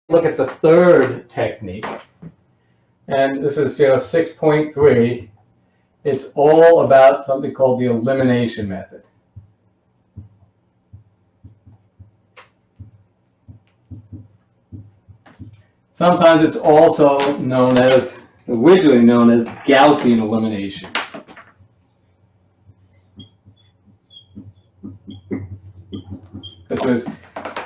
look at the third technique, and this is 6.3. It's all about something called the elimination method. Sometimes it's also originally known as Gaussian elimination. This was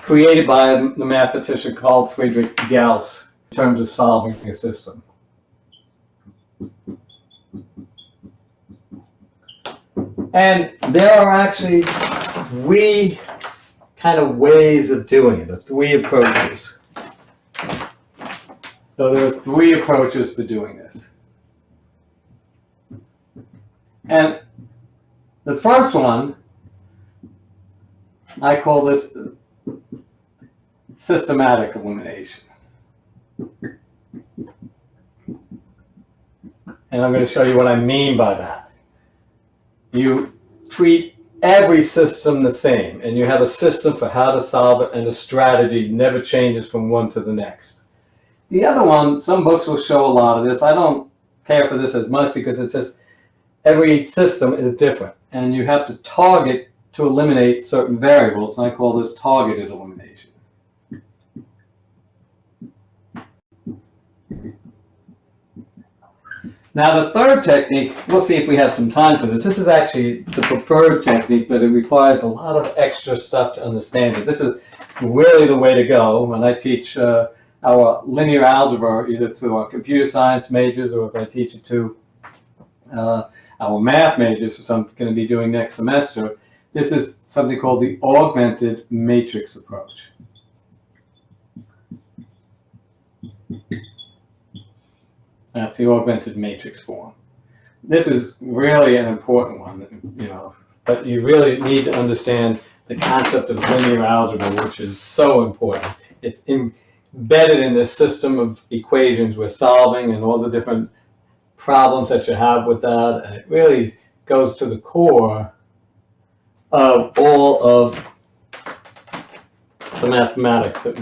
created by the mathematician called Friedrich Gauss in terms of solving a system. And there are actually three kind of ways of doing it, three approaches. So there are three approaches for doing this. And the first one, I call this systematic elimination. And I'm going to show you what I mean by that. You treat every system the same, and you have a system for how to solve it, and the strategy never changes from one to the next. The other one, some books will show a lot of this. I don't care for this as much because it's just every system is different, and you have to target to eliminate certain variables, and I call this targeted elimination. Now the third technique, we'll see if we have some time for this. This is actually the preferred technique, but it requires a lot of extra stuff to understand it. This is really the way to go when I teach our linear algebra, either to our computer science majors or if I teach it to our math majors, which I'm going to be doing next semester. This is something called the augmented matrix approach. That's the augmented matrix form. This is really an important one, but you really need to understand the concept of linear algebra, which is so important. It's embedded in this system of equations we're solving and all the different problems that you have with that, and it really goes to the core of all of the mathematics that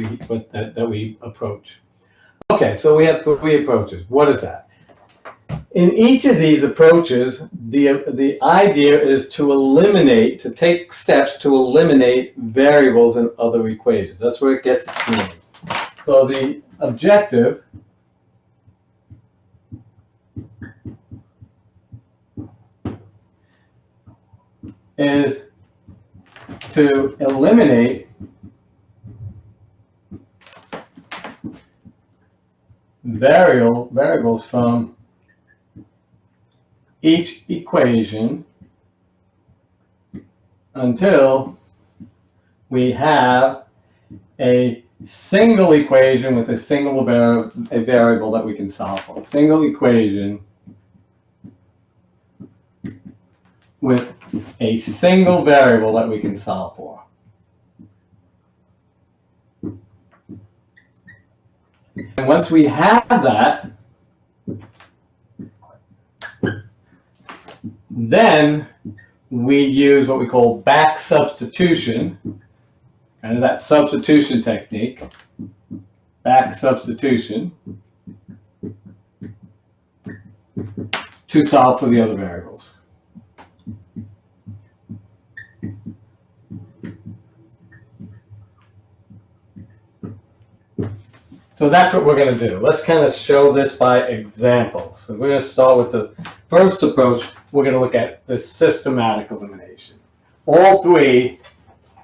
we approach. Okay, so we have three approaches. What is that? In each of these approaches, the idea is to take steps to eliminate variables in other equations. That's where it gets its names. So the objective is to eliminate variables from each equation until we have a single equation with a single variable that we can solve for. A single equation with a single variable that we can solve for. And once we have that, then we use what we call back substitution, and that substitution technique, back substitution, to solve for the other variables. So that's what we're going to do. Let's kind of show this by examples. So we're going to start with the first approach. We're going to look at the systematic elimination. All three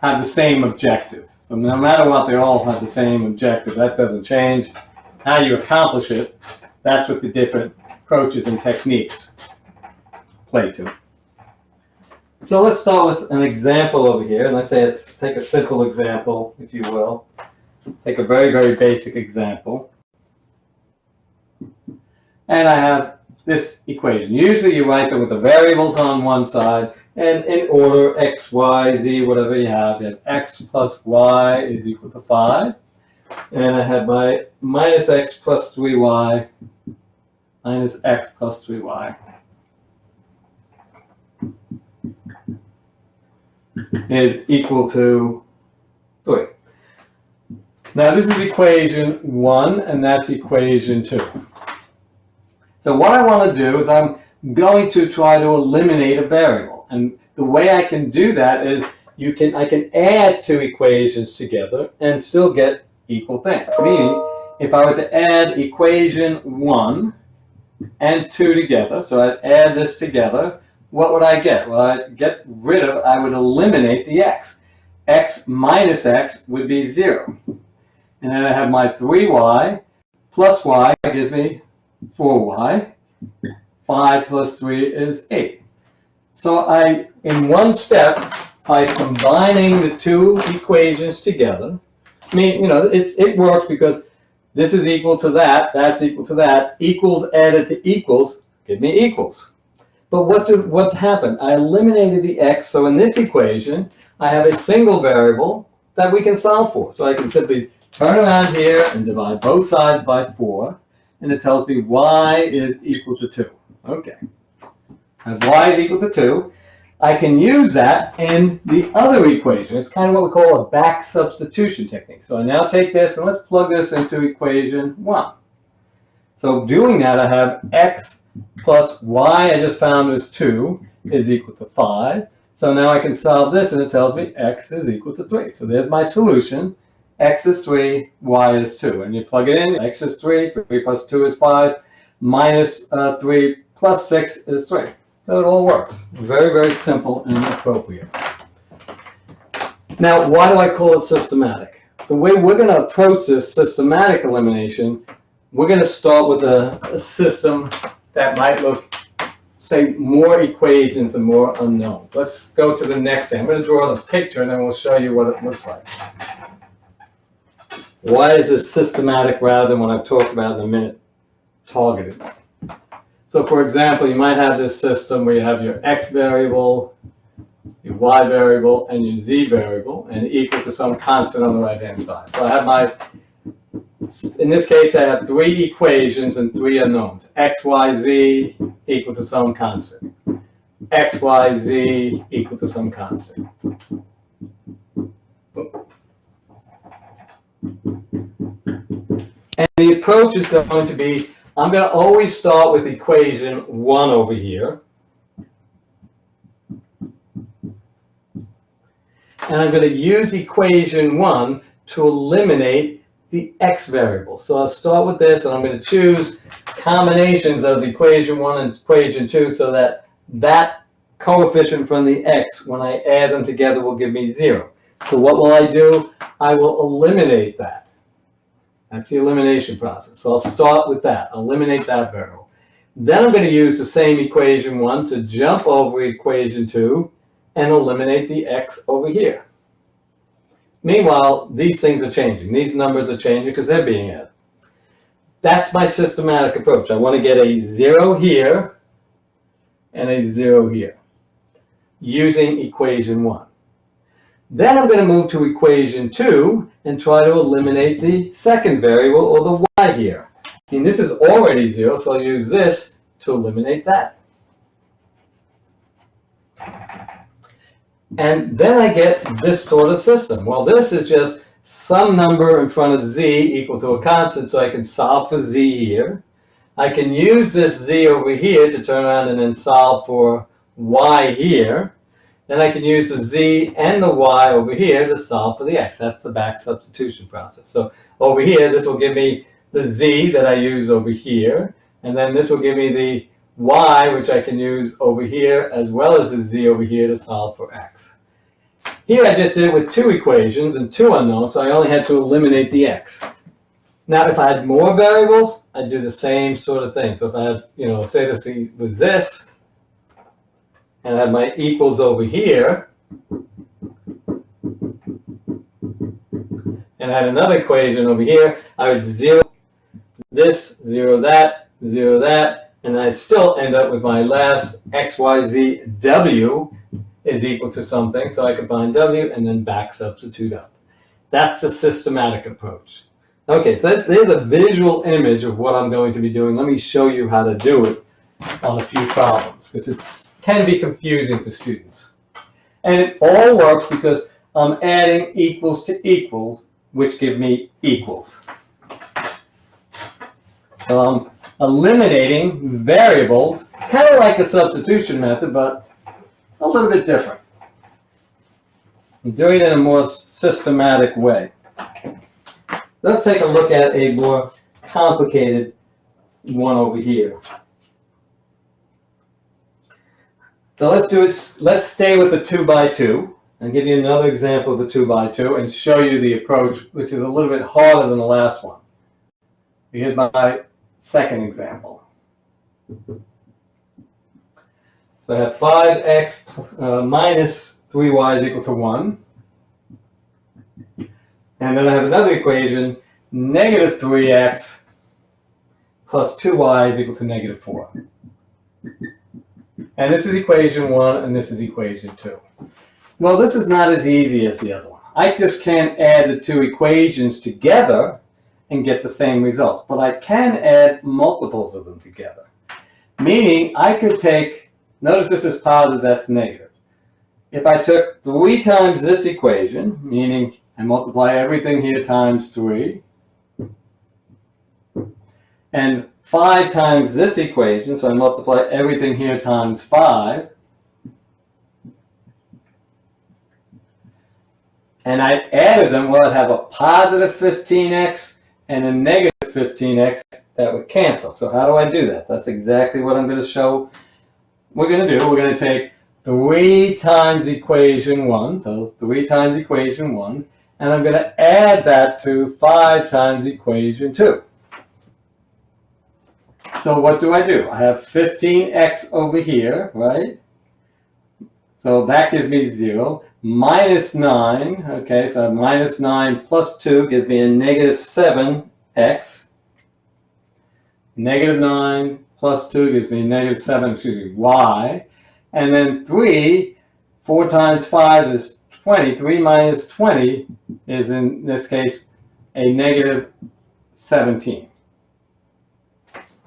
have the same objective. So no matter what, they all have the same objective. That doesn't change. How you accomplish it, that's what the different approaches and techniques play to. So let's start with an example over here. And let's take a simple example, if you will. Take a very, very basic example. And I have this equation. Usually you write them with the variables on one side, and in order, x, y, z, whatever you have x plus y is equal to 5. And I have my minus x plus 3y minus x plus 3y is equal to 3. Now this is equation 1, and that's equation 2. So what I want to do is I'm going to try to eliminate a variable. And the way I can do that is I can add two equations together and still get equal things. Meaning, if I were to add equation 1 and 2 together, so I'd add this together, what would I get? Well, I would eliminate the x. X minus x would be 0. And then I have my 3y plus y gives me 4y. 5 plus 3 is 8. So in one step, by combining the two equations together, I mean, it works because this is equal to that, that's equal to that, equals added to equals give me equals. But what happened? I eliminated the x, so in this equation, I have a single variable that we can solve for. So I can simply turn around here and divide both sides by 4, and it tells me y is equal to 2. Okay. As y is equal to 2, I can use that in the other equation. It's kind of what we call a back substitution technique. So I now take this and let's plug this into equation 1. So doing that, I have x plus y I just found was 2 is equal to 5. So now I can solve this and it tells me x is equal to 3. So there's my solution. X is 3, y is 2. And you plug it in, x is 3, 3 plus 2 is 5, minus 3 plus 6 is 3. So it all works. Very, very simple and appropriate. Now, why do I call it systematic? The way we're going to approach this systematic elimination, we're going to start with a system that might look, say, more equations and more unknowns. Let's go to the next thing. I'm going to draw the picture and then we'll show you what it looks like. Why is this systematic rather than what I've talked about in a minute, targeted? So for example, you might have this system where you have your x variable, your y variable, and your z variable, and equal to some constant on the right-hand side. So I have in this case, I have 3 equations and 3 unknowns. X, y, z equal to some constant. X, y, z equal to some constant. And the approach is going to be, I'm going to always start with equation 1 over here. And I'm going to use equation 1 to eliminate the x variable. So I'll start with this, and I'm going to choose combinations of equation 1 and equation 2 so that that coefficient from the x, when I add them together, will give me 0. So what will I do? I will eliminate that. That's the elimination process. So I'll start with that, eliminate that variable. Then I'm going to use the same equation 1 to jump over equation 2 and eliminate the x over here. Meanwhile, these things are changing. These numbers are changing because they're being added. That's my systematic approach. I want to get a 0 here and a 0 here using equation 1. Then I'm going to move to equation 2 and try to eliminate the second variable, or the y here. And this is already 0, so I'll use this to eliminate that. And then I get this sort of system. Well, this is just some number in front of z equal to a constant, so I can solve for z here. I can use this z over here to turn around and then solve for y here. Then I can use the z and the y over here to solve for the x. That's the back substitution process. So over here, this will give me the z that I use over here. And then this will give me the y, which I can use over here, as well as the z over here to solve for x. Here I just did it with 2 equations and 2 unknowns, so I only had to eliminate the x. Now, if I had more variables, I'd do the same sort of thing. So if I had, say this was this, and I have my equals over here, and I had another equation over here, I would 0 this, 0 that, 0 that, and I'd still end up with my last x, y, z, w is equal to something, so I could find w and then back substitute up. That's a systematic approach. Okay, so there's a visual image of what I'm going to be doing. Let me show you how to do it on a few problems, because it can be confusing for students. And it all works because I'm adding equals to equals which give me equals. So I'm eliminating variables, kind of like a substitution method, but a little bit different. I'm doing it in a more systematic way. Let's take a look at a more complicated one over here. So let's stay with the 2 by 2 and give you another example of the 2 by 2 and show you the approach, which is a little bit harder than the last one. Here's my second example. So I have 5x minus 3y is equal to 1. And then I have another equation, negative 3x plus 2y is equal to negative 4. And this is equation 1, and this is equation 2. Well, this is not as easy as the other one. I just can't add the two equations together and get the same results. But I can add multiples of them together. Meaning, I could take, notice this is positive, that's negative. If I took 3 times this equation, meaning I multiply everything here times 3, and 5 times this equation, so I multiply everything here times 5, and I added them, well, I'd have a positive 15x and a negative 15x that would cancel. So how do I do that? That's exactly what I'm going to show we're going to do. We're going to take 3 times equation 1, so 3 times equation 1, and I'm going to add that to 5 times equation 2. So what do? I have 15x over here, right? So that gives me 0. Minus 9, okay, so I have minus 9 plus 2 gives me a negative 7x. Negative 9 plus 2 gives me negative 7, y. And then 3, 4 times 5 is 20. 3 minus 20 is, in this case, a negative 17.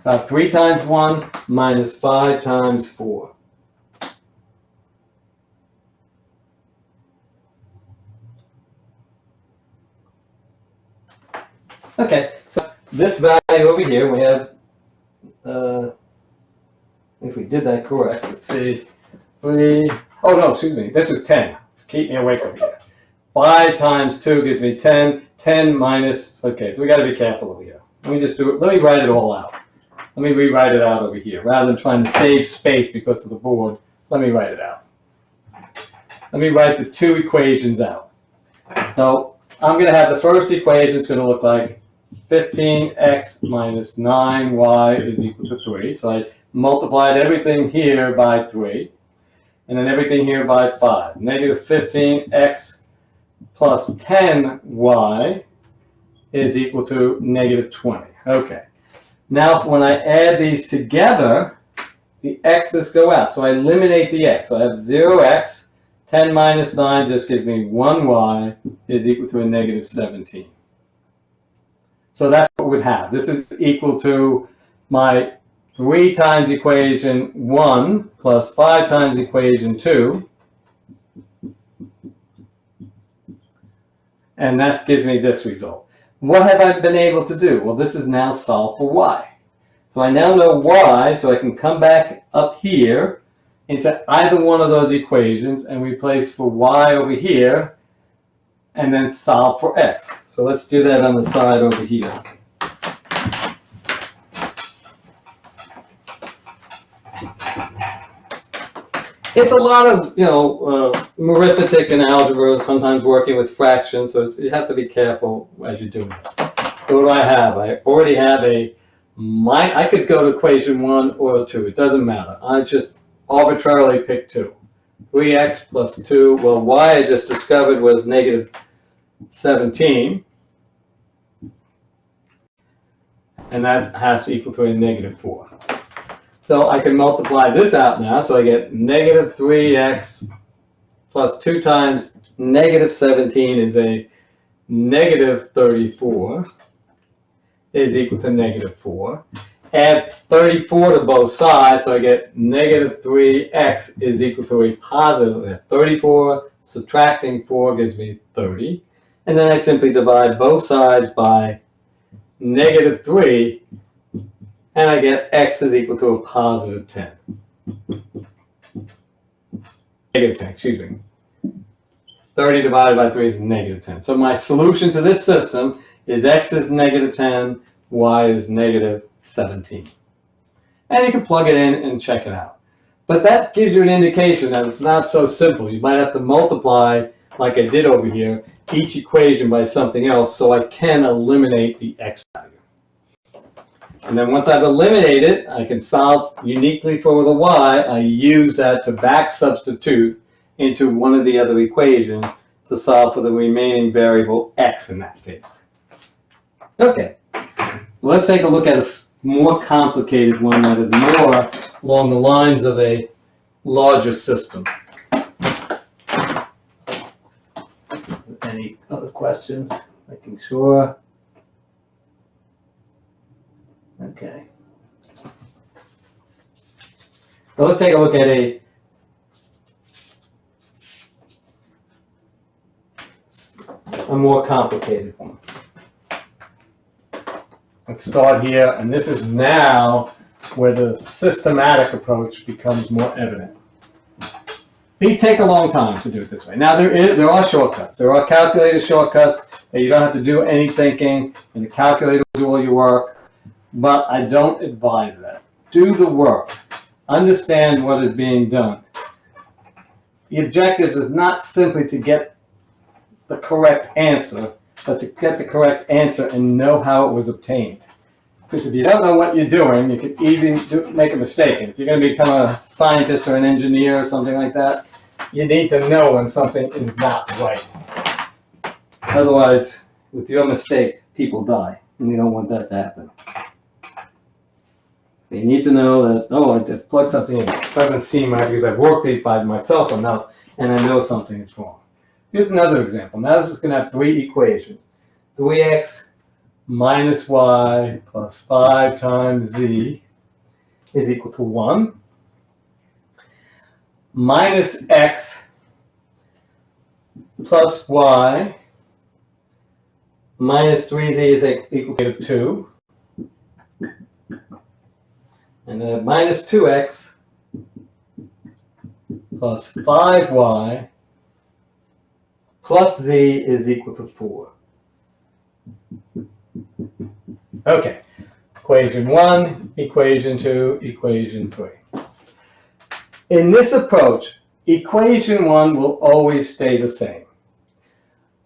So 3 times 1 minus 5 times 4. Okay, so this value over here, we have, if we did that correct, let's see, this is 10. Keep me awake over here. 5 times 2 gives me 10. 10 minus, okay, so we got to be careful over here. Let me just do it. Let me write it all out. Let me rewrite it out over here. Rather than trying to save space because of the board, let me write it out. Let me write the two equations out. So I'm going to have the first equation is going to look like 15x minus 9y is equal to 3. So I multiplied everything here by 3, and then everything here by 5. Negative 15x plus 10y is equal to negative 20. Okay. Now, when I add these together, the x's go out. So I eliminate the x. So I have 0x. 10 minus 9 just gives me 1y is equal to a negative 17. So that's what we'd have. This is equal to my 3 times equation 1 plus 5 times equation 2. And that gives me this result. What have I been able to do? Well, this is now solved for y. So I now know y, so I can come back up here into either one of those equations and replace for y over here and then solve for x. So let's do that on the side over here. It's a lot of, arithmetic and algebra, sometimes working with fractions, so you have to be careful as you're doing it. So what do I have? I already have I could go to equation 1 or 2. It doesn't matter. I just arbitrarily pick 2. 3x plus 2. Well, y I just discovered was negative 17. And that has to equal to a negative 4. So I can multiply this out now. So I get negative 3x plus 2 times negative 17 is a negative 34 is equal to negative 4. Add 34 to both sides, so I get negative 3x is equal to a positive 34. Subtracting 4 gives me 30. And then I simply divide both sides by -3, and I get x is equal to a positive 10. Negative 10, excuse me. 30 divided by 3 is negative 10. So my solution to this system is x is negative 10, y is negative 17. And you can plug it in and check it out. But that gives you an indication that it's not so simple. You might have to multiply, like I did over here, each equation by something else so I can eliminate the x value. And then once I've eliminated, I can solve uniquely for the y. I use that to back substitute into one of the other equations to solve for the remaining variable x in that case. Okay, let's take a look at a more complicated one that is more along the lines of a larger system. Any other questions? Making sure. Okay. So let's take a look at a more complicated one. Let's start here, and this is now where the systematic approach becomes more evident. These take a long time to do it this way. Now there are shortcuts. There are calculator shortcuts that you don't have to do any thinking, and the calculator will do all your work, but I don't advise that. Do the work. Understand what is being done. The objective is not simply to get the correct answer, but to get the correct answer and know how it was obtained. Because if you don't know what you're doing, you could even make a mistake. And if you're going to become a scientist or an engineer or something like that, you need to know when something is not right. Otherwise, with your mistake, people die, and you don't want that to happen. You need to know that, oh, I just plugged something in. It doesn't seem right because I've worked these by myself enough, and I know something is wrong. Here's another example. Now this is going to have three equations. 3x minus y plus 5 times z is equal to 1. Minus x plus y minus 3z is equal to 2. And then minus 2x plus 5y plus z is equal to 4. Okay, equation 1, equation 2, equation 3. In this approach, equation 1 will always stay the same.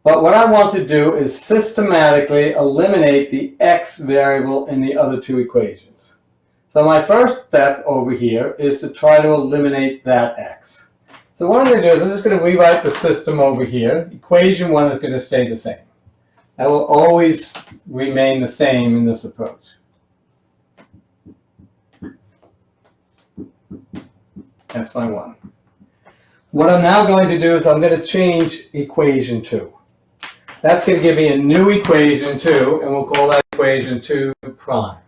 But what I want to do is systematically eliminate the x variable in the other two equations. So my first step over here is to try to eliminate that x. So what I'm going to do is I'm just going to rewrite the system over here. Equation 1 is going to stay the same. That will always remain the same in this approach. That's my 1. What I'm now going to do is I'm going to change equation 2. That's going to give me a new equation 2, and we'll call that equation 2 prime.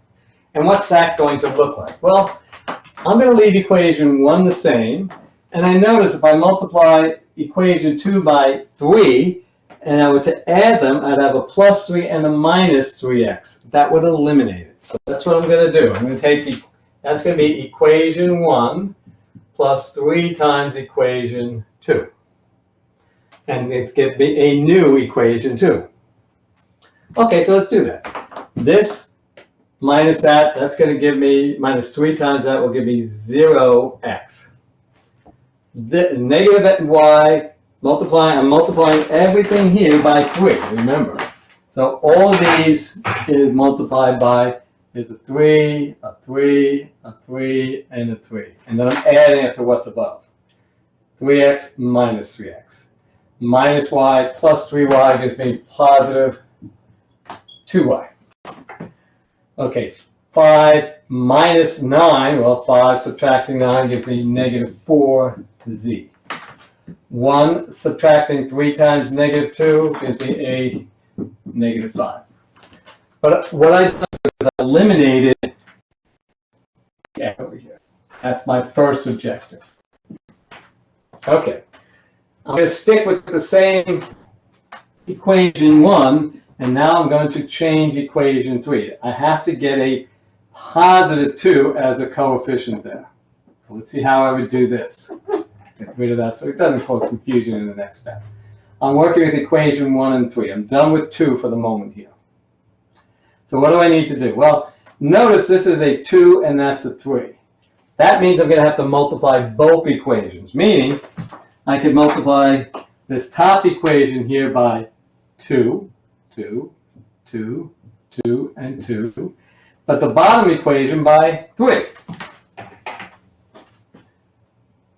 And what's that going to look like? Well, I'm going to leave equation 1 the same, and I notice if I multiply equation 2 by 3, and I were to add them, I'd have a plus 3 and a minus 3x. That would eliminate it. So that's what I'm going to do. I'm going to take, that's going to be equation 1 plus 3 times equation 2. And it's going to be a new equation 2. Okay, so let's do that. This minus that, that's going to give me, minus 3 times that will give me 0x. The negative y, I'm multiplying everything here by 3, remember. So all of these is multiplied by, is a 3, a 3, a 3, and a 3. And then I'm adding it to what's above. 3x minus 3x. Minus y plus 3y gives me positive 2y. Okay, 5 minus 9, well, 5 subtracting 9 gives me negative 4z. 1 subtracting 3 times negative 2 gives me a negative 5. But what I did is I eliminated x over here. That's my first objective. Okay. I'm going to stick with the same equation 1, and now I'm going to change equation 3. I have to get a positive 2 as a coefficient there. So let's see how I would do this. Get rid of that so it doesn't cause confusion in the next step. I'm working with equation 1 and 3. I'm done with 2 for the moment here. So what do I need to do? Well, notice this is a 2 and that's a 3. That means I'm going to have to multiply both equations, meaning I could multiply this top equation here by 2, 2, 2, 2, and 2, but the bottom equation by 3.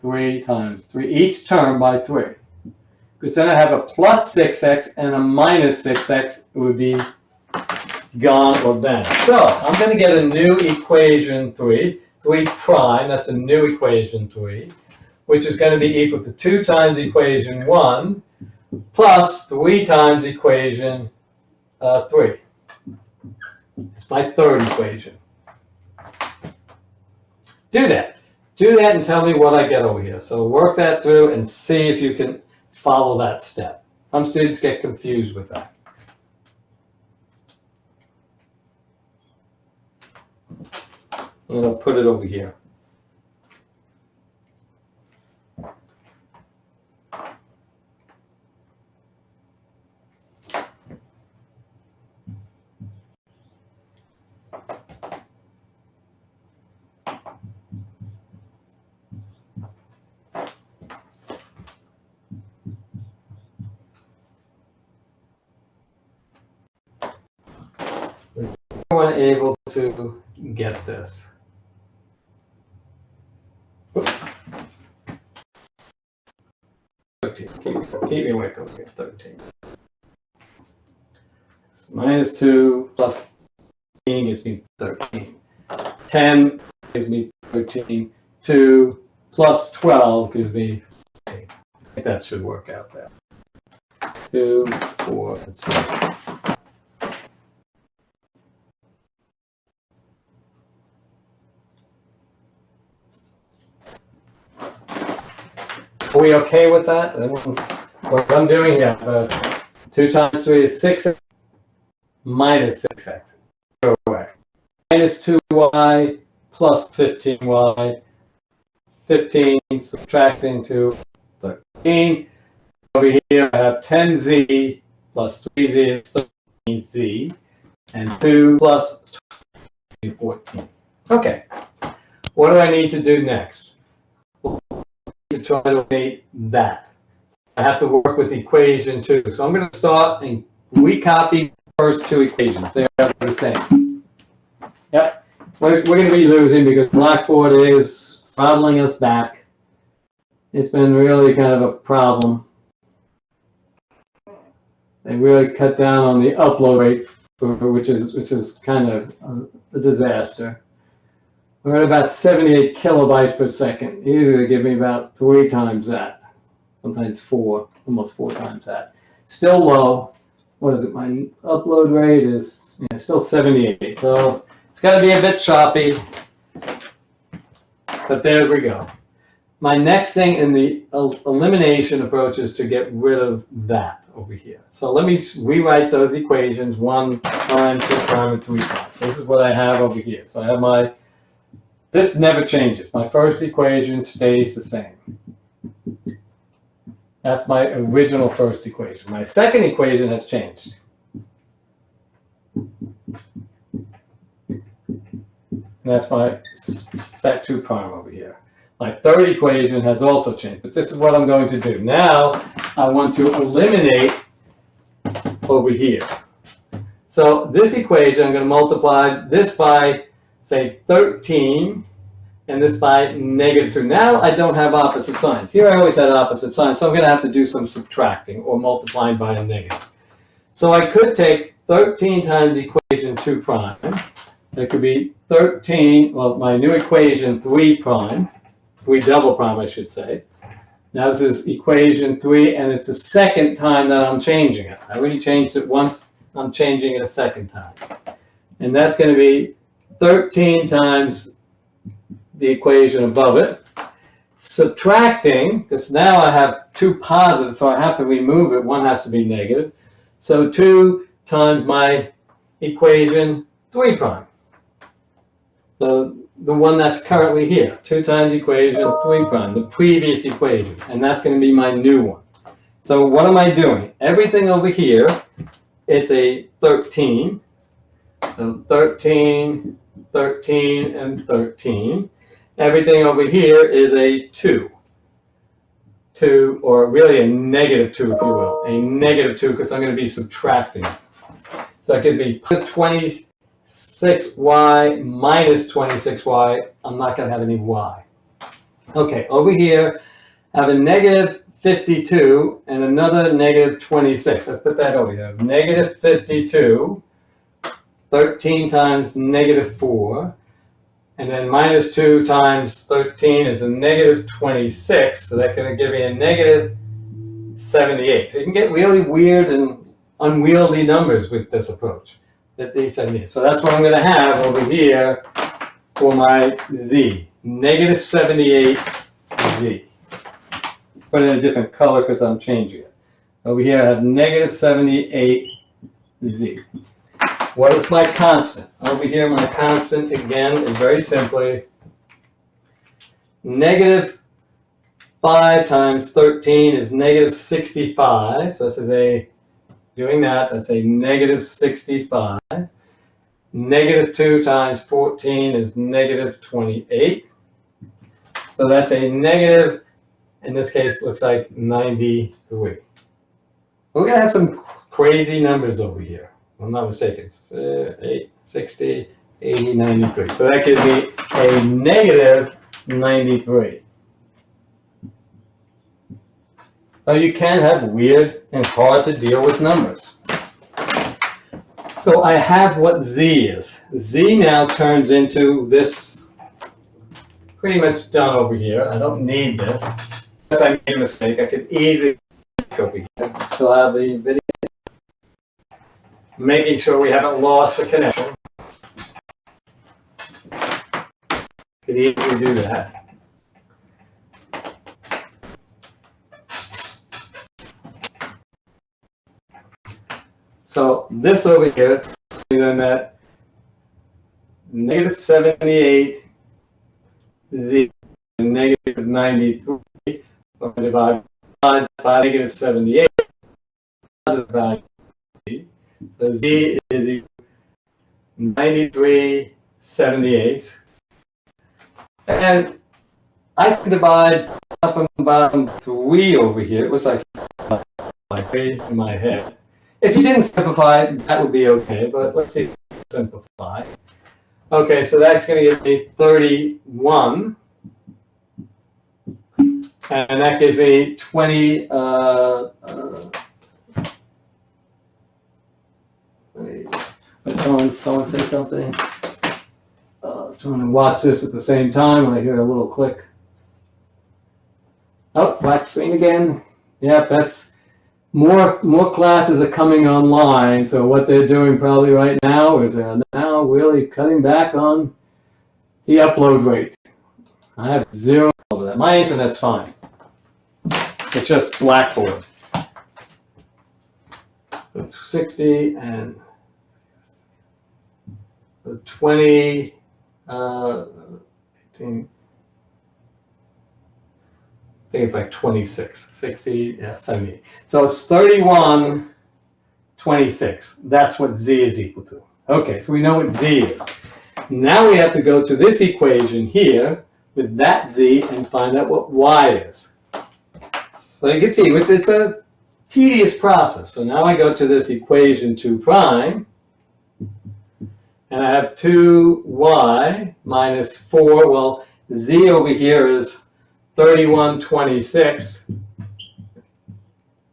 3 times 3, each term by 3. Because then I have a plus 6x and a minus 6x, it would be gone or vanished. So I'm going to get a new equation 3 prime, that's a new equation 3, which is going to be equal to 2 times equation 1 plus 3 times equation 3. It's my third equation. Do that. Do that and tell me what I get over here. So work that through and see if you can follow that step. Some students get confused with that. And I'll put it over here. Everyone able to get this? Keep me awake over here. 13. So minus 2 plus 15 gives me 13. 10 gives me 13. 2 plus 12 gives me 14. I think that should work out there. 2, 4, and 6. Are we okay with that? What I'm doing here, 2 times 3 is 6x minus 6x. Go away. Minus 2y plus 15y. 15 subtracting to 13. Over here I have 10z plus 3z is 13z. And 2 plus 14. Okay. What do I need to do next? To try to make that. I have to work with equation 2. So I'm going to start and recopy the first 2 equations. They are the same. Yep. We're going to be losing because Blackboard is throttling us back. It's been really kind of a problem. They really cut down on the upload rate, which is kind of a disaster. We're at about 78 kilobytes per second. Usually they give me about 3 times that. Sometimes 4, almost 4 times that. Still low. What is it? My upload rate is still 78. So it's got to be a bit choppy. But there we go. My next thing in the elimination approach is to get rid of that over here. So let me rewrite those equations, 1 prime, 2 prime, and 3 prime. So this is what I have over here. So I have my this never changes. My first equation stays the same. That's my original first equation. My second equation has changed. And that's my set 2 prime over here. My third equation has also changed, but this is what I'm going to do. Now I want to eliminate over here. So this equation, I'm going to multiply this by, say, 13, and this by negative 2. Now I don't have opposite signs. Here I always had opposite signs, so I'm going to have to do some subtracting or multiplying by a negative. So I could take 13 times equation 2 prime. That could be 13, well, my new equation 3 prime, 3 double prime, I should say. Now this is equation 3, and it's the second time that I'm changing it. I already changed it once, I'm changing it a second time. And that's going to be 13 times the equation above it. Subtracting, because now I have 2 positives, so I have to remove it. One has to be negative. So 2 times my equation 3 prime. So the one that's currently here, 2 times equation 3 prime, the previous equation, and that's going to be my new one. So what am I doing? Everything over here, it's a 13. So 13, 13, and 13. Everything over here is a 2. 2, or really a negative 2, if you will. A negative 2, because I'm going to be subtracting. So that gives me 26y minus 26y. I'm not going to have any y. Okay, over here, I have a negative 52 and another negative 26. Let's put that over here. Negative 52, 13 times negative 4. And then minus 2 times 13 is a negative 26, so that's going to give me a negative 78. So you can get really weird and unwieldy numbers with this approach. So that's what I'm going to have over here for my z, negative 78z. Put it in a different color because I'm changing it. Over here I have negative 78z. What is my constant? Over here, my constant, again, is very simply negative 5 times 13 is negative 65. So this is doing that, that's a negative 65. Negative 2 times 14 is negative 28. So that's a negative, in this case, looks like 93. We're going to have some crazy numbers over here. I'm not mistaken, it's 8, 60, 80, 93. So that gives me a negative 93. So you can have weird and hard to deal with numbers. So I have what z is. Z now turns into this, pretty much done over here. I don't need this. Unless I made a mistake, I could easily go over here. So I have the video. Making sure we haven't lost the connection. Could easily do that. So this over here, then that negative 78 z negative 93 divided by negative 78 divided. So z is 93/78, and I can divide up and bottom 3 over here. It looks like 3 in my head. If you didn't simplify, that would be okay, but let's see if we can simplify. Okay, so that's going to give me 31, and that gives me 20. Someone say something. Trying to watch this at the same time when I hear a little click. Oh, black screen again. Yep, that's more classes are coming online. So what they're doing probably right now is they're now really cutting back on the upload rate. I have 0 over that. My internet's fine. It's just Blackboard. It's 60 and 20, 18, I think it's like 26, 60, yeah, 70. So it's 31/26. That's what z is equal to. Okay, so we know what z is. Now we have to go to this equation here with that z and find out what y is. So you can see it's a tedious process. So now I go to this equation 2 prime. And I have 2y minus 4. Well, z over here is 31/26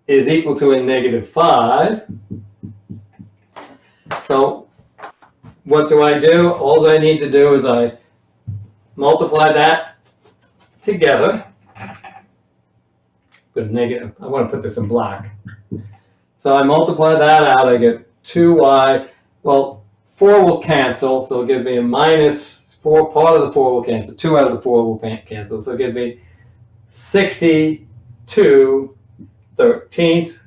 is equal to a negative 5. So what do? All I need to do is I multiply that together. Put a negative. I want to put this in black. So I multiply that out. I get 2y. Well, 4 will cancel, so it gives me a minus 4. Part of the 4 will cancel. 2 out of the 4 will cancel, so it gives me 62/13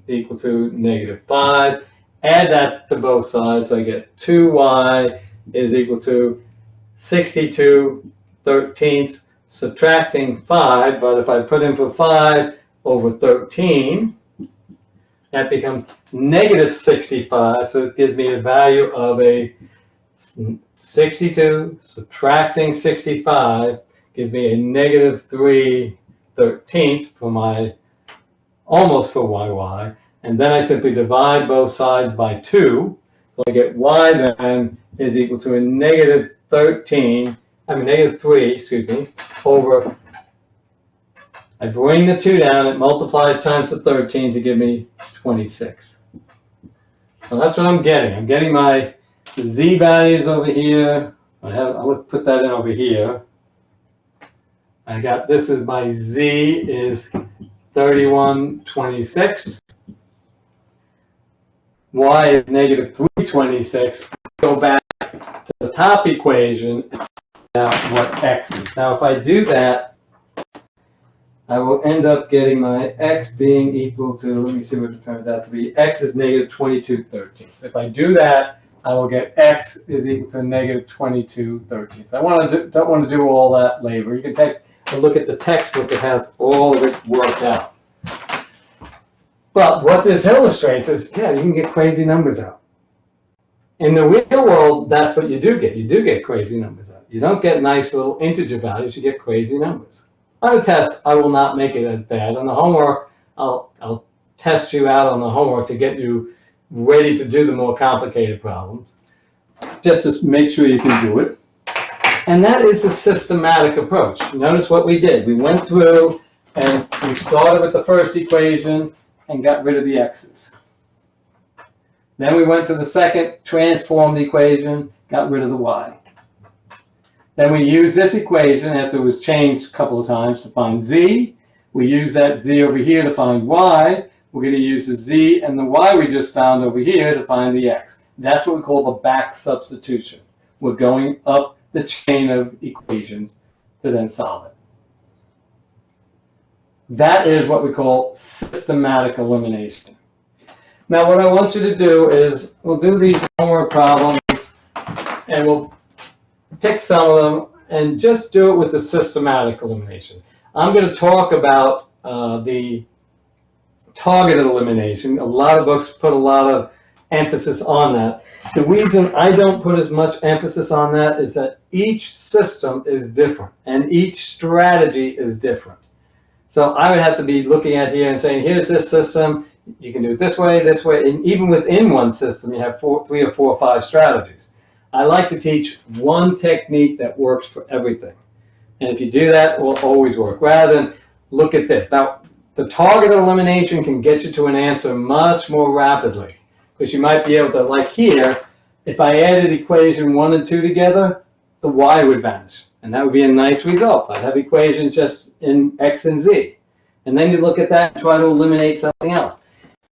equal to -5. Add that to both sides, so I get 2y is equal to 62/13, subtracting 5, but if I put in for 5 over 13, that becomes -65, so it gives me a value of a 62 subtracting 65 gives me a -3/13 for my, almost for yy, and then I simply divide both sides by 2, so I get y then is equal to a -3, excuse me, over, I bring the 2 down, it multiplies times the 13 to give me 26. So that's what I'm getting. I'm getting my z values over here. Let's put that in over here. I got, this is my z is 3126. Y is -326. Go back to the top equation and find out what x is. Now, if I do that, I will end up getting my x being equal to, let me see what it turns out to be, x is -22/13. So if I do that, I will get x is equal to -22/13. I don't want to do all that labor. You can take a look at the textbook. It has all of it worked out. But what this illustrates is, yeah, you can get crazy numbers out. In the real world, that's what you do get. You do get crazy numbers out. You don't get nice little integer values. You get crazy numbers. On a test, I will not make it as bad. On the homework, I'll test you out on the homework to get you ready to do the more complicated problems, just to make sure you can do it. And that is a systematic approach. Notice what we did. We went through and we started with the first equation and got rid of the x's. Then we went to the second transformed equation, got rid of the y. Then we used this equation after it was changed a couple of times to find z. We use that z over here to find y. We're going to use the z and the y we just found over here to find the x. That's what we call the back substitution. We're going up the chain of equations to then solve it. That is what we call systematic elimination. Now what I want you to do is, we'll do these homework problems and we'll pick some of them and just do it with the systematic elimination. I'm going to talk about the targeted elimination. A lot of books put a lot of emphasis on that. The reason I don't put as much emphasis on that is that each system is different and each strategy is different. So I would have to be looking at here and saying, here's this system, you can do it this way, and even within one system, you have 3 or 4 or 5 strategies. I like to teach one technique that works for everything. And if you do that, it will always work, rather than look at this. Now, the targeted elimination can get you to an answer much more rapidly, because you might be able to, like here, if I added equation 1 and 2 together, the y would vanish. And that would be a nice result. I'd have equations just in x and z. And then you look at that and try to eliminate something else.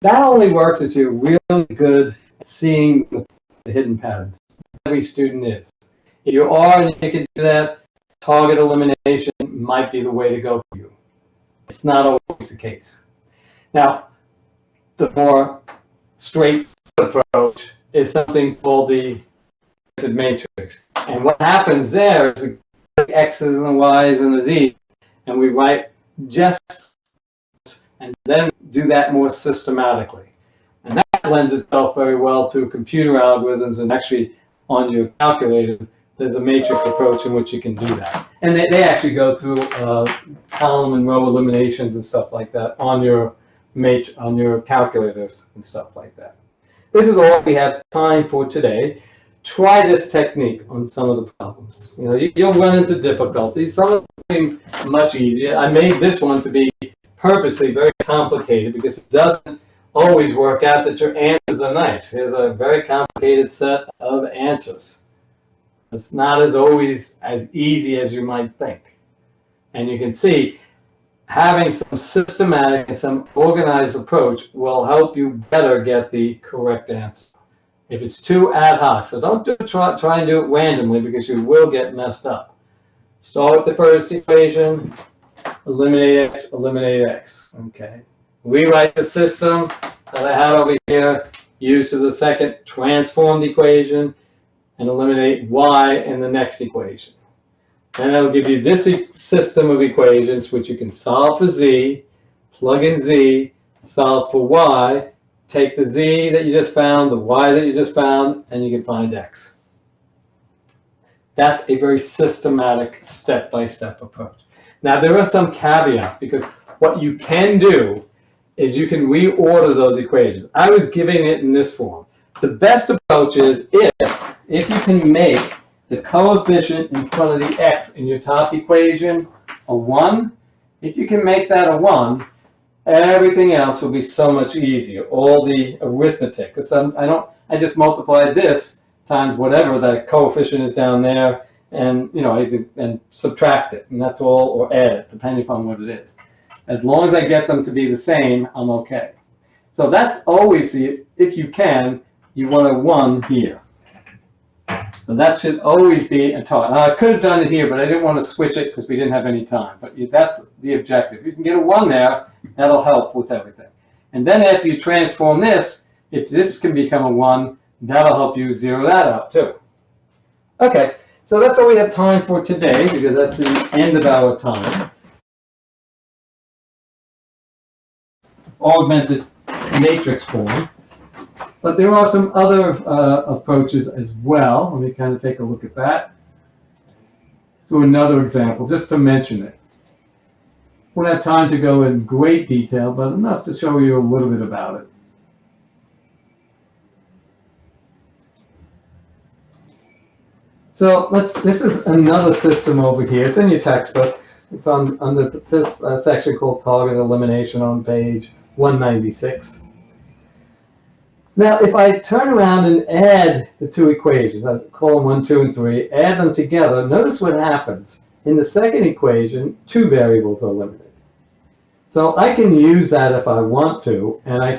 That only works if you're really good at seeing the hidden patterns. Every student is. If you are and you can do that, target elimination might be the way to go for you. It's not always the case. Now, the more straightforward approach is something called the matrix. And what happens there is we take x's and the y's and the z's, and we write just and then do that more systematically. And that lends itself very well to computer algorithms, and actually on your calculators, there's a matrix approach in which you can do that. And they actually go through column and row eliminations and stuff like that on your calculators and stuff like that. This is all we have time for today. Try this technique on some of the problems. You know, you'll run into difficulties. Some of them seem much easier. I made this one to be purposely very complicated because it doesn't always work out that your answers are nice. Here's a very complicated set of answers. It's not always as easy as you might think. And you can see having some systematic and some organized approach will help you better get the correct answer. If it's too ad hoc, so don't try and do it randomly, because you will get messed up. Start with the first equation, eliminate x, okay. rewrite the system that I had over here, use to the second transformed equation, and eliminate y in the next equation. And that'll give you this system of equations, which you can solve for z, plug in z, solve for y, take the z that you just found, the y that you just found, and you can find x. That's a very systematic step-by-step approach. Now, there are some caveats, because what you can do is you can reorder those equations. I was giving it in this form. The best approach is if you can make the coefficient in front of the x in your top equation a 1, if you can make that a 1, everything else will be so much easier, all the arithmetic. Because I just multiply this times whatever the coefficient is down there, and and subtract it, and that's all, or add it, depending upon what it is. As long as I get them to be the same, I'm okay. So that's always if you can, you want a 1 here. So that should always be a target. Now, I could have done it here, but I didn't want to switch it because we didn't have any time. But that's the objective. If you can get a 1 there, that'll help with everything. And then after you transform this, if this can become a 1, that'll help you zero that out too. Okay, so that's all we have time for today, because that's the end of our time. Augmented matrix form. But there are some other approaches as well. Let me kind of take a look at that. So another example, just to mention it. We won't have time to go in great detail, but enough to show you a little bit about it. So this is another system over here. It's in your textbook. It's on the section called Target Elimination on page 196. Now, if I turn around and add the two equations, I call them 1, 2, and 3, add them together, notice what happens. In the second equation, 2 variables are eliminated. So I can use that if I want to, and I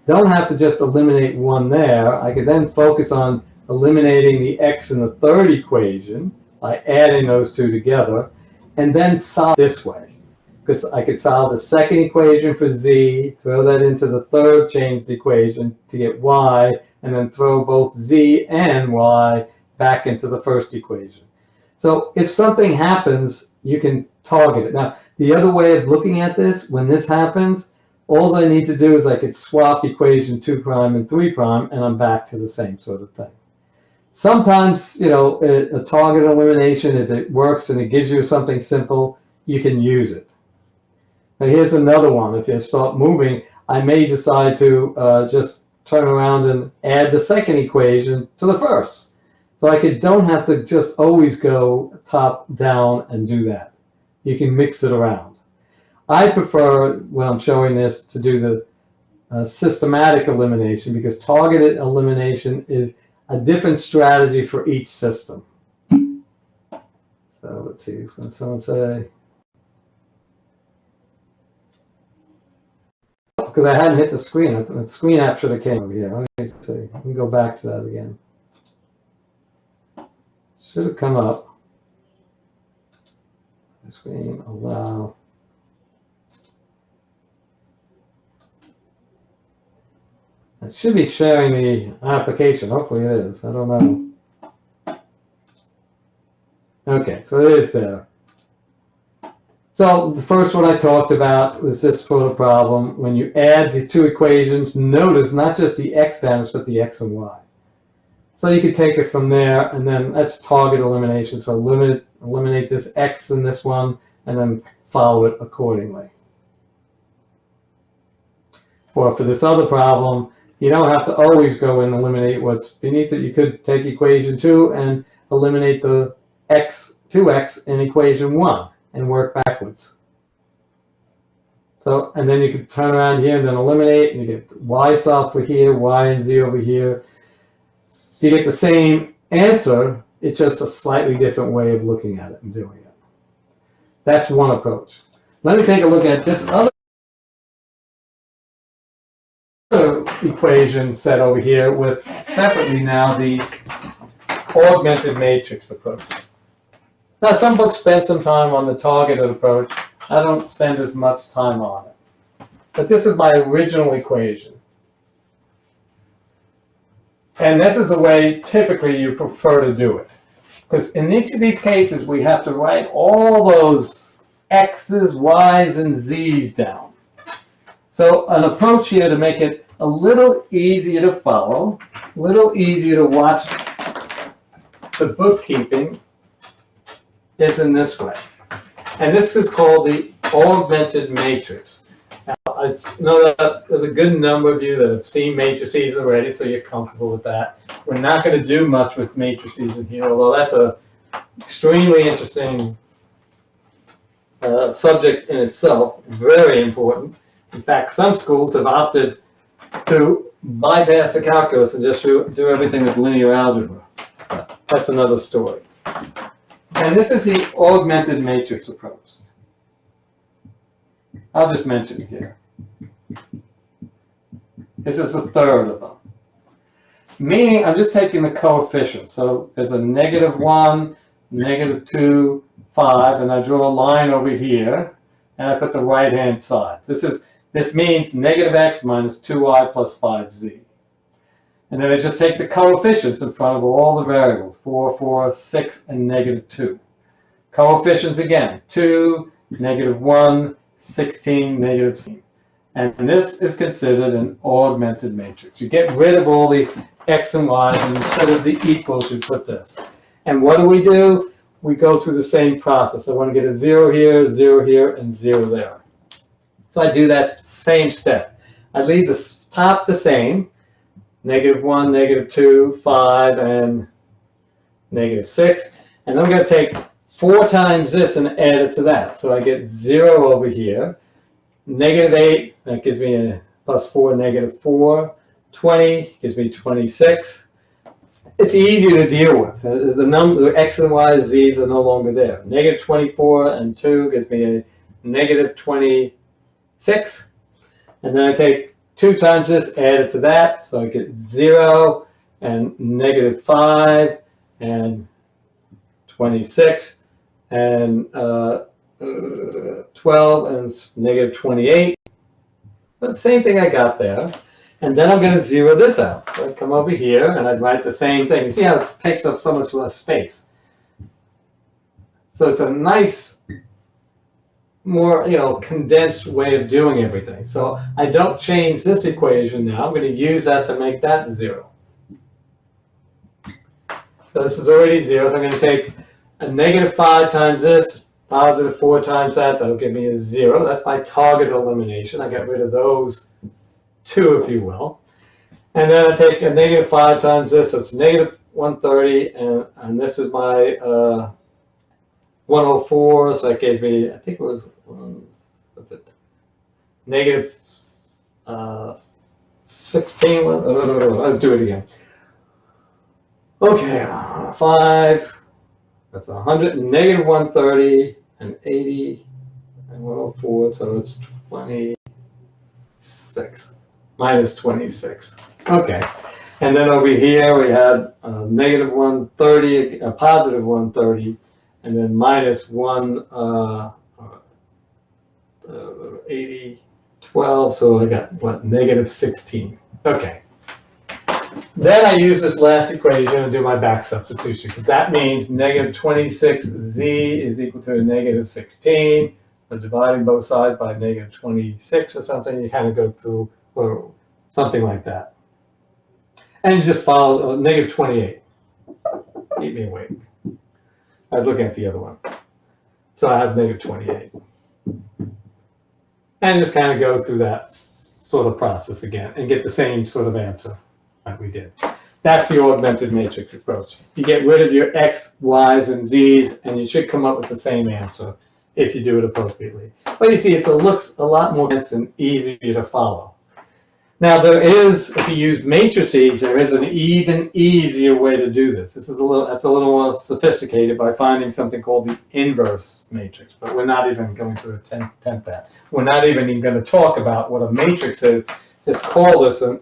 don't have to just eliminate 1 there. I could then focus on eliminating the x in the third equation by adding those 2 together, and then solve this way. Because I could solve the second equation for z, throw that into the third changed equation to get y, and then throw both z and y back into the first equation. So if something happens, you can target it. Now, the other way of looking at this, when this happens, all I need to do is I could swap equation 2' and 3', and I'm back to the same sort of thing. Sometimes, a target elimination, if it works and it gives you something simple, you can use it. Now here's another one. If you start moving, I may decide to just turn around and add the second equation to the first. So I don't have to just always go top down and do that. You can mix it around. I prefer, when I'm showing this, to do the systematic elimination, because targeted elimination is a different strategy for each system. So let's see, can someone say? Because I hadn't hit the screen. The screen app should have came over here. Let me see. Let me go back to that again. Should have come up. The screen, allow. It should be sharing the application. Hopefully it is. I don't know. Okay, so it is there. So the first one I talked about was this sort of problem. When you add the 2 equations, notice not just the x values, but the x and y. So you could take it from there, and then that's target elimination. So eliminate this x in this one, and then follow it accordingly. Or for this other problem, you don't have to always go and eliminate what's beneath it. You could take equation 2 and eliminate the 2x in equation 1 and work backwards. So, and then you could turn around here and then eliminate, and you get y solved for here, y and z over here. So you get the same answer, it's just a slightly different way of looking at it and doing it. That's one approach. Let me take a look at this other equation set over here with separately now the augmented matrix approach. Now, some books spend some time on the targeted approach. I don't spend as much time on it. But this is my original equation. And this is the way typically you prefer to do it. Because in each of these cases, we have to write all those x's, y's, and z's down. So an approach here to make it a little easier to follow, a little easier to watch the bookkeeping is in this way. And this is called the augmented matrix. Now, I know that there's a good number of you that have seen matrices already, so you're comfortable with that. We're not going to do much with matrices in here, although that's an extremely interesting subject in itself, very important. In fact, some schools have opted to bypass the calculus and just do everything with linear algebra. But that's another story. And this is the augmented matrix approach. I'll just mention it here. This is the third of them. Meaning I'm just taking the coefficients. So there's a -1, -2, 5, and I draw a line over here, and I put the right-hand side. This means -x minus 2y plus 5z. And then I just take the coefficients in front of all the variables, 4, 4, 6, and -2. Coefficients again, 2, -1, 16, -16. And this is considered an augmented matrix. You get rid of all the x and y's, and instead of the equals, you put this. And what do? We go through the same process. I want to get a 0 here, 0 here, and 0 there. So I do that same step. I leave the top the same, -1, -2, 5, and -6. And I'm going to take 4 times this and add it to that. So I get 0 over here, -8, that gives me a +4, -4, 20 gives me 26. It's easy to deal with. The x and y, z's are no longer there. -24 and 2 gives me a -26. And then I take 2 times this, add it to that, so I get 0 and -5 and 26 and 12 and -28. But the same thing I got there. And then I'm going to zero this out. So I come over here and I'd write the same thing. You see how it takes up so much less space. So it's a nice, more condensed way of doing everything. So I don't change this equation now. I'm going to use that to make that 0. So this is already 0. So I'm going to take a -5 times this, +4 times that. That'll give me a 0. That's my target elimination. I got rid of those 2, if you will. And then I take a -5 times this, so it's -130, and this is my 104, so that gives me, I think it was, what's it, -16, I'll do it again. Okay, 5, that's 100, and -130, and 80, and 104, so it's 26. -26. Okay. And then over here we had -130, a +130, and then -80, 12. So I got what? -16. Okay. Then I use this last equation to do my back substitution. That means -26z is equal to a -16. So dividing both sides by -26 or something, you kind of go through or something like that. And you just follow -28. Keep me awake. I was looking at the other one. So I have -28. And just kind of go through that sort of process again and get the same sort of answer that we did. That's the augmented matrix approach. You get rid of your x, y's, and z's, and you should come up with the same answer if you do it appropriately. But you see, it looks a lot more dense and easier to follow. Now there is, if you use matrices, there is an even easier way to do this. That's a little more sophisticated by finding something called the inverse matrix, but we're not even going to attempt that. We're not even going to talk about what a matrix is. Just call this an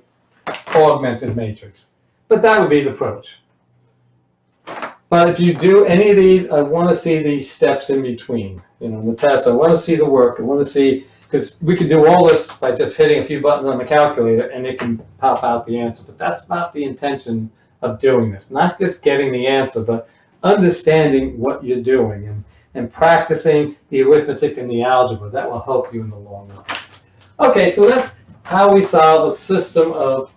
augmented matrix. But that would be the approach. But if you do any of these, I want to see these steps in between. In the test, I want to see the work. I want to see, Because we can do all this by just hitting a few buttons on the calculator and it can pop out the answer. But that's not the intention of doing this. Not just getting the answer, but understanding what you're doing and practicing the arithmetic and the algebra. That will help you in the long run. Okay, so that's how we solve a system of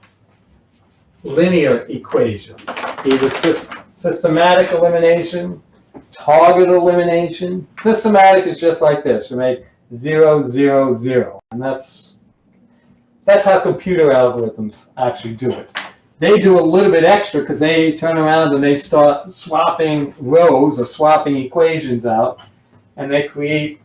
linear equations. Either systematic elimination, target elimination. Systematic is just like this. We make 0, 0, 0. And that's how computer algorithms actually do it. They do a little bit extra because they turn around and they start swapping rows or swapping equations out, and they create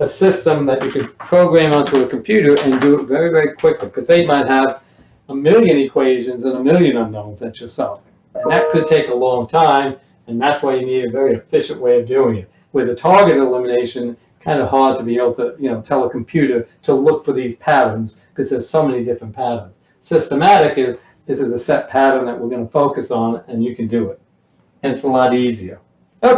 a system that you could program onto a computer and do it very, very quickly, because they might have 1,000,000 equations and 1,000,000 unknowns that you're solving. And that could take a long time, and that's why you need a very efficient way of doing it. With a target elimination, kind of hard to be able to, tell a computer to look for these patterns because there's so many different patterns. Systematic is, this is a set pattern that we're going to focus on, and you can do it. And it's a lot easier. Okay.